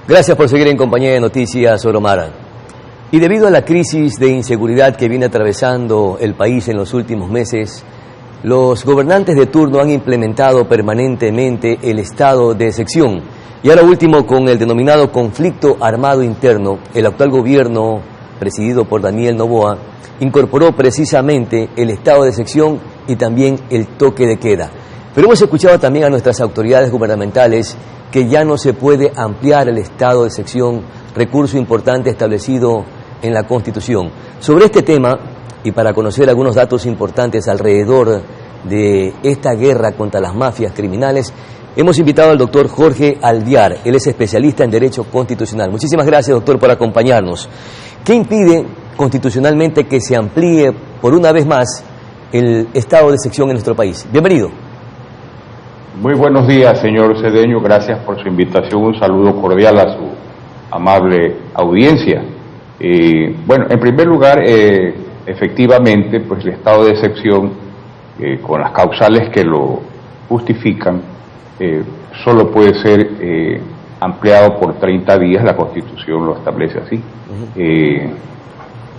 Gracias por seguir en compañía de Noticias Oromara. Y debido a la crisis de inseguridad que viene atravesando el país en los últimos meses, los gobernantes de turno han implementado permanentemente el estado de excepción. Y ahora último, con el denominado conflicto armado interno, el actual gobierno, presidido por Daniel Noboa, incorporó precisamente el estado de excepción y también el toque de queda. Pero hemos escuchado también a nuestras autoridades gubernamentales que ya no se puede ampliar el estado de excepción, recurso importante establecido en la Constitución. Sobre este tema, y para conocer algunos datos importantes alrededor de esta guerra contra las mafias criminales, hemos invitado al doctor Jorge Alvear. Él es especialista en Derecho Constitucional. Muchísimas gracias, doctor, por acompañarnos. ¿Qué impide constitucionalmente que se amplíe por una vez más el estado de excepción en nuestro país? Bienvenido. Muy buenos días, señor Cedeño. Gracias por su invitación. Un saludo cordial a su amable audiencia. Bueno, en primer lugar, efectivamente, pues el estado de excepción, con las causales que lo justifican, solo puede ser ampliado por 30 días. La Constitución lo establece así.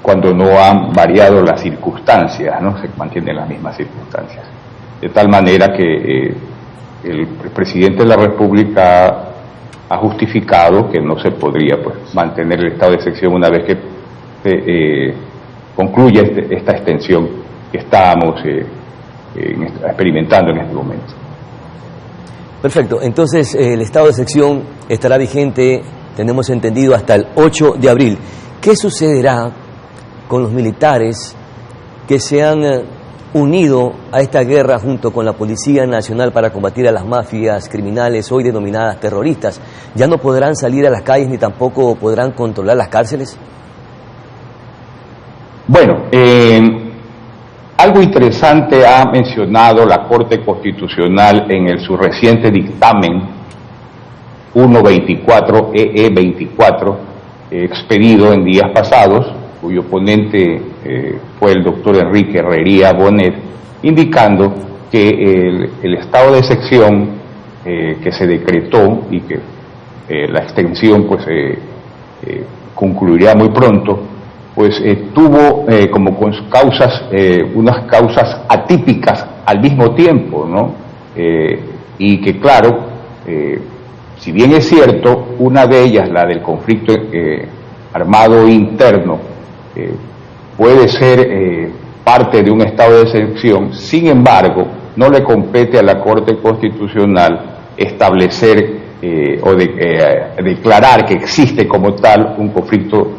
Cuando no han variado las circunstancias, ¿no? Se mantienen las mismas circunstancias. De tal manera que el presidente de la República ha justificado que no se podría mantener el estado de excepción una vez que concluya esta extensión que estamos experimentando en este momento. Perfecto, entonces el estado de excepción estará vigente, tenemos entendido, hasta el 8 de abril. ¿Qué sucederá con los militares que se han unido a esta guerra junto con la Policía Nacional para combatir a las mafias criminales hoy denominadas terroristas? ¿Ya no podrán salir a las calles ni tampoco podrán controlar las cárceles? Bueno, algo interesante ha mencionado la Corte Constitucional en su reciente dictamen 124 EE24 expedido en días pasados, cuyo ponente fue el doctor Enrique Herrería Bonet, indicando que el estado de excepción que se decretó y que la extensión concluiría muy pronto, tuvo como causas unas causas atípicas al mismo tiempo, ¿no? Y que claro, si bien es cierto, una de ellas, la del conflicto armado interno, puede ser parte de un estado de excepción. Sin embargo, no le compete a la Corte Constitucional establecer o declarar que existe como tal un conflicto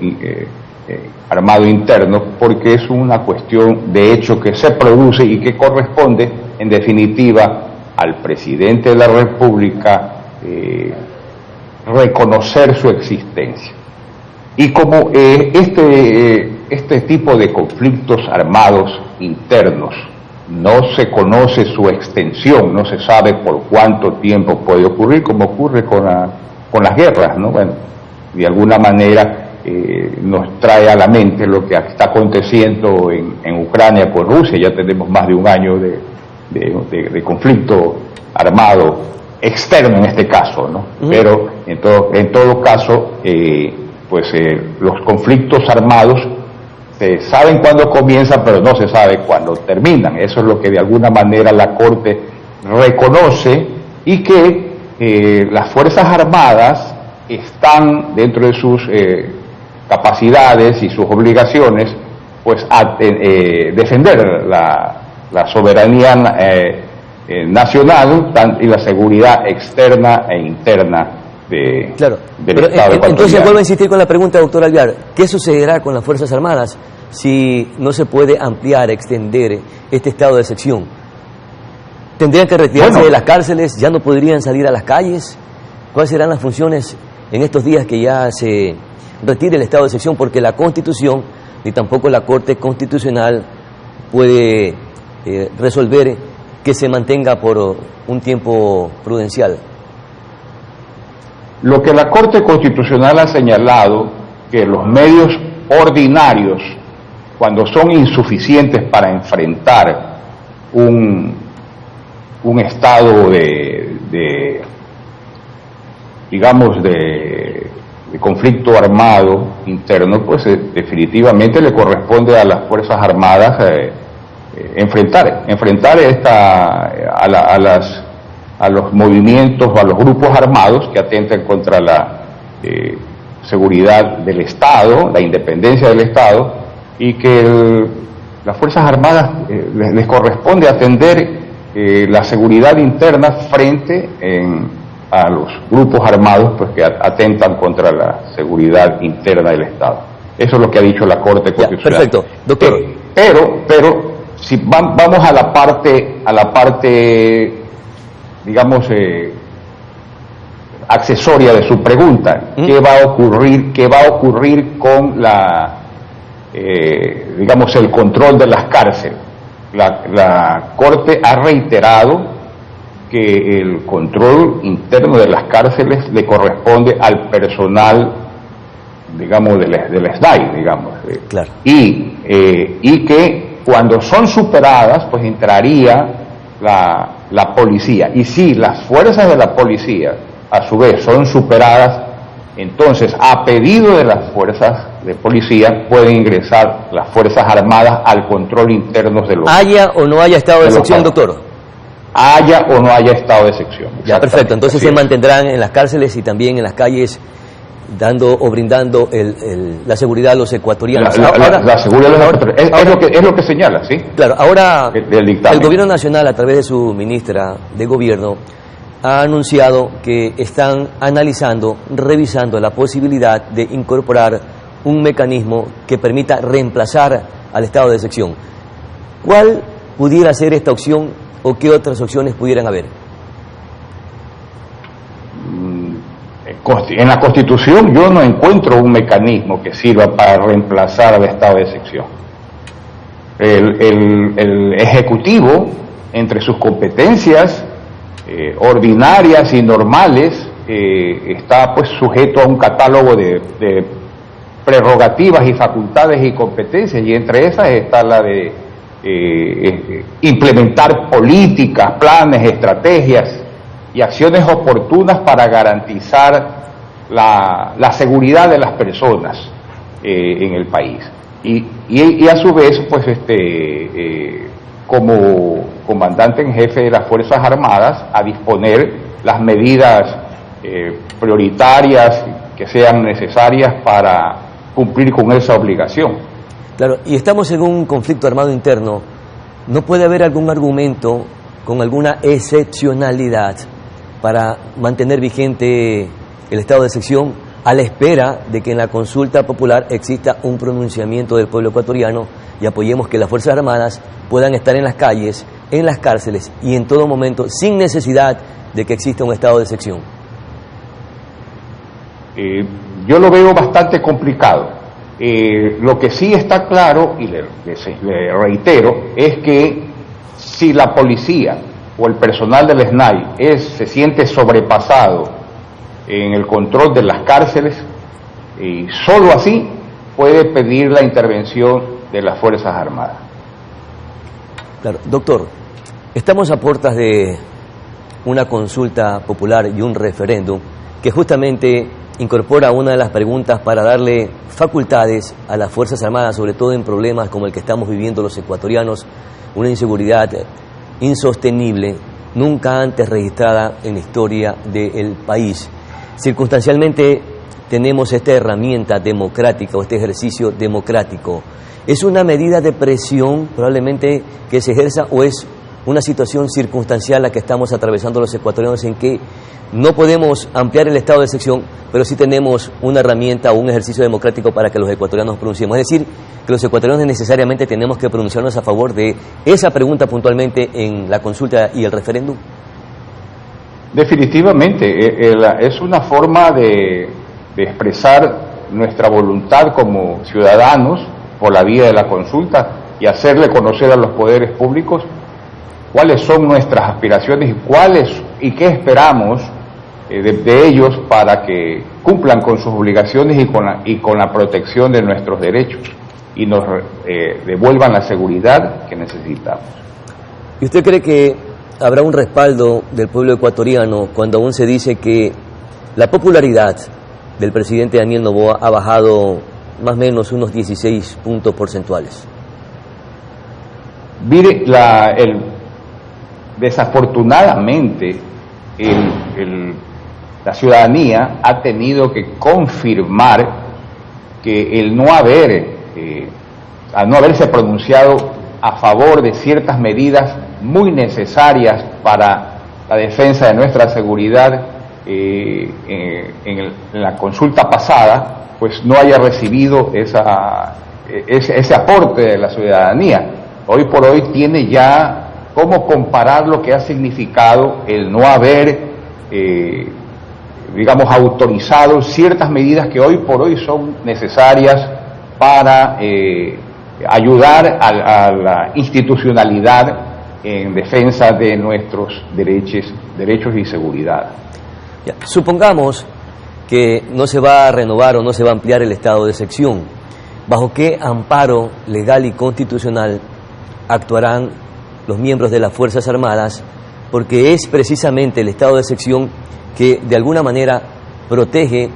armado interno, porque es una cuestión de hecho que se produce y que corresponde en definitiva al presidente de la República reconocer su existencia. Y como este tipo de conflictos armados internos no se conoce su extensión, no se sabe por cuánto tiempo puede ocurrir, como ocurre con las guerras, ¿no? Bueno, de alguna manera nos trae a la mente lo que está aconteciendo en Ucrania con Rusia. Ya tenemos más de un año de conflicto armado externo en este caso, ¿no? Pero en todo caso, los conflictos armados se saben cuándo comienzan, pero no se sabe cuándo terminan. Eso es lo que de alguna manera la Corte reconoce, y que las Fuerzas Armadas están dentro de sus capacidades y sus obligaciones, a defender la soberanía nacional y la seguridad externa e interna del Estado ecuatoriano. Entonces vuelvo a insistir con la pregunta, doctor Alvear. ¿Qué sucederá con las Fuerzas Armadas si no se puede ampliar, extender este estado de excepción? ¿Tendrían que retirarse de las cárceles? ¿Ya no podrían salir a las calles? ¿Cuáles serán las funciones en estos días que ya se retire el estado de excepción? Porque la Constitución ni tampoco la Corte Constitucional puede resolver que se mantenga por un tiempo prudencial. Lo que la Corte Constitucional ha señalado, que los medios ordinarios, cuando son insuficientes para enfrentar un estado digamos, de conflicto armado interno, pues definitivamente le corresponde a las Fuerzas Armadas enfrentar a los movimientos o a los grupos armados que atentan contra la seguridad del Estado, la independencia del Estado, y que las Fuerzas Armadas les corresponde atender la seguridad interna frente a los grupos armados, pues, que atentan contra la seguridad interna del Estado. Eso es lo que ha dicho la Corte Constitucional. Perfecto, doctor. Pero si vamos a la parte digamos, accesoria de su pregunta, ¿qué va a ocurrir con digamos, el control de las cárceles? La Corte ha reiterado que el control interno de las cárceles le corresponde al personal, digamos, del SDAI, digamos. Claro. Y que cuando son superadas, pues entraría la policía. Y si las fuerzas de la policía, a su vez, son superadas, entonces, a pedido de las fuerzas de policía, pueden ingresar las Fuerzas Armadas al control interno de los... ¿Haya o no haya estado de excepción, doctor? Haya o no haya estado de excepción. Ya, perfecto. Entonces se mantendrán en las cárceles y también en las calles dando o brindando la seguridad a los ecuatorianos. La seguridad de los ecuatorianos. Es lo que señala, ¿sí? Claro, ahora el Gobierno Nacional, a través de su ministra de Gobierno, ha anunciado que están analizando, revisando la posibilidad de incorporar un mecanismo que permita reemplazar al estado de excepción. ¿Cuál pudiera ser esta opción o qué otras opciones pudieran haber? En la Constitución yo no encuentro un mecanismo que sirva para reemplazar al estado de excepción. El Ejecutivo, entre sus competencias ordinarias y normales, está pues sujeto a un catálogo de prerrogativas y facultades y competencias, y entre esas está la de implementar políticas, planes, estrategias y acciones oportunas para garantizar la seguridad de las personas en el país. Y a su vez, pues como comandante en jefe de las Fuerzas Armadas, a disponer las medidas prioritarias que sean necesarias para cumplir con esa obligación. Claro, y estamos en un conflicto armado interno. ¿No puede haber algún argumento con alguna excepcionalidad para mantener vigente el estado de excepción a la espera de que en la consulta popular exista un pronunciamiento del pueblo ecuatoriano y apoyemos que las Fuerzas Armadas puedan estar en las calles, en las cárceles y en todo momento sin necesidad de que exista un estado de excepción? Yo lo veo bastante complicado. Lo que sí está claro, y le reitero, es que si la policía o el personal del SNAI se siente sobrepasado en el control de las cárceles, y solo así puede pedir la intervención de las Fuerzas Armadas. Claro, doctor, estamos a puertas de una consulta popular y un referéndum que justamente incorpora una de las preguntas para darle facultades a las Fuerzas Armadas, sobre todo en problemas como el que estamos viviendo los ecuatorianos, una inseguridad insostenible, nunca antes registrada en la historia del país. Circunstancialmente tenemos esta herramienta democrática o este ejercicio democrático. ¿Es una medida de presión probablemente que se ejerza o es una situación circunstancial la que estamos atravesando los ecuatorianos en que no podemos ampliar el estado de excepción, pero sí tenemos una herramienta o un ejercicio democrático para que los ecuatorianos nos pronunciemos? Es decir, que los ecuatorianos necesariamente tenemos que pronunciarnos a favor de esa pregunta puntualmente en la consulta y el referéndum. Definitivamente, es una forma de expresar nuestra voluntad como ciudadanos por la vía de la consulta y hacerle conocer a los poderes públicos cuáles son nuestras aspiraciones y qué esperamos de ellos para que cumplan con sus obligaciones y con la protección de nuestros derechos y nos devuelvan la seguridad que necesitamos. ¿Y usted cree que habrá un respaldo del pueblo ecuatoriano cuando aún se dice que la popularidad del presidente Daniel Noboa ha bajado más o menos unos 16 puntos porcentuales. Mire, desafortunadamente la ciudadanía ha tenido que confirmar que al no haberse pronunciado a favor de ciertas medidas muy necesarias para la defensa de nuestra seguridad en la consulta pasada, pues no haya recibido ese aporte de la ciudadanía. Hoy por hoy tiene ya cómo comparar lo que ha significado el no haber, autorizado ciertas medidas que hoy por hoy son necesarias para ayudar a la institucionalidad en defensa de nuestros derechos y seguridad. Ya, supongamos que no se va a renovar o no se va a ampliar el estado de excepción. ¿Bajo qué amparo legal y constitucional actuarán los miembros de las Fuerzas Armadas? Porque es precisamente el estado de excepción que de alguna manera protege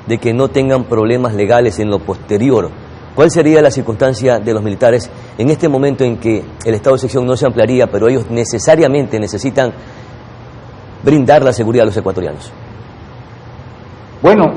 de que no tengan problemas legales en lo posterior. ¿Cuál sería la circunstancia de los militares en este momento en que el estado de excepción no se ampliaría, pero ellos necesariamente necesitan brindar la seguridad a los ecuatorianos? Bueno,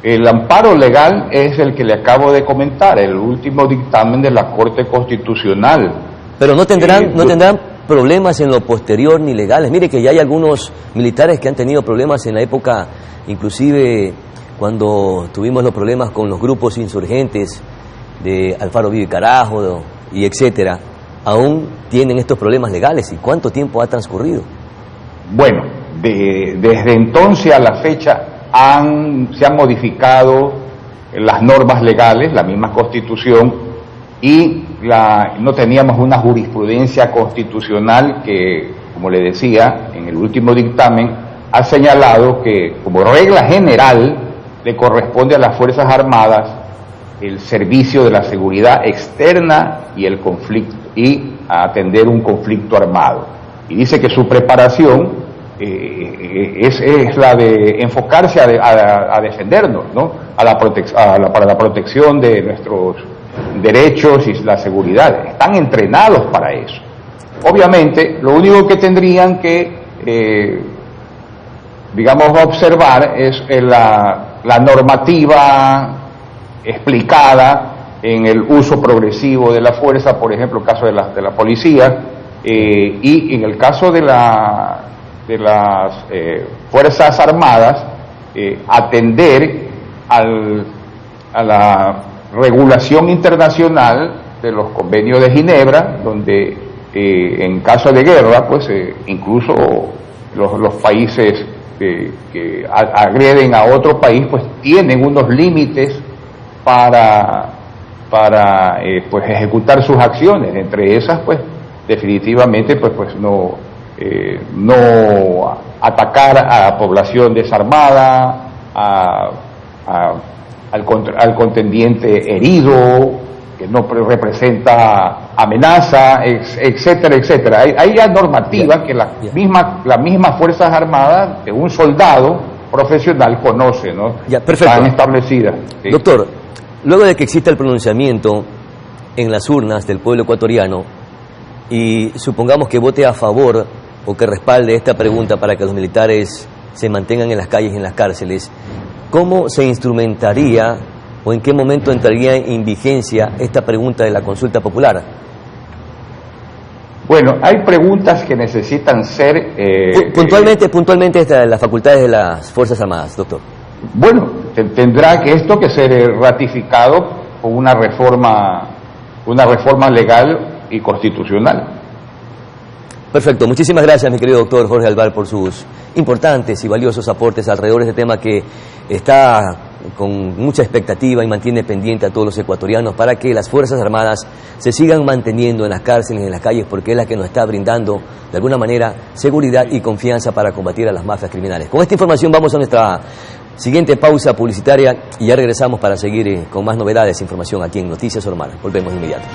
el amparo legal es el que le acabo de comentar, el último dictamen de la Corte Constitucional. Pero no tendrán problemas en lo posterior ni legales. Mire que ya hay algunos militares que han tenido problemas en la época, inclusive cuando tuvimos los problemas con los grupos insurgentes de Alfaro Vivi Carajo y etcétera, aún tienen estos problemas legales. ¿Y cuánto tiempo ha transcurrido? Bueno, desde entonces a la fecha se han modificado las normas legales, la misma Constitución, y no teníamos una jurisprudencia constitucional que, como le decía, en el último dictamen ha señalado que como regla general le corresponde a las Fuerzas Armadas el servicio de la seguridad externa y el conflicto, y a atender un conflicto armado. Y dice que su preparación es la de enfocarse a defendernos, ¿no? Para la protección de nuestros derechos y la seguridad. Están entrenados para eso. Obviamente, lo único que tendrían que, observar es la normativa explicada en el uso progresivo de la fuerza, por ejemplo, el caso de la policía, y en el caso de las Fuerzas Armadas, atender a la regulación internacional de los convenios de Ginebra, donde en caso de guerra, pues incluso los países que agreden a otro país, pues tienen unos límites para ejecutar sus acciones. Entre esas, pues definitivamente no atacar a la población desarmada, al contendiente herido, que no representa amenaza, etcétera, etcétera. Hay ya normativa que las mismas Fuerzas Armadas de un soldado profesional conoce, ¿no? Ya, perfecto. Están establecidas. ¿Sí? Doctor, luego de que exista el pronunciamiento en las urnas del pueblo ecuatoriano, y supongamos que vote a favor o que respalde esta pregunta para que los militares se mantengan en las calles y en las cárceles, ¿cómo se instrumentaría o en qué momento entraría en vigencia esta pregunta de la consulta popular? Bueno, hay preguntas que necesitan ser... puntualmente las facultades de las Fuerzas Armadas, doctor. Bueno, tendrá que ser ratificado con una reforma legal y constitucional. Perfecto, muchísimas gracias, mi querido doctor Jorge Alvar, por sus importantes y valiosos aportes alrededor de este tema que está con mucha expectativa y mantiene pendiente a todos los ecuatorianos para que las Fuerzas Armadas se sigan manteniendo en las cárceles y en las calles, porque es la que nos está brindando de alguna manera seguridad y confianza para combatir a las mafias criminales. Con esta información vamos a nuestra siguiente pausa publicitaria y ya regresamos para seguir con más novedades e información aquí en Noticias Oro Mar. Volvemos de inmediato.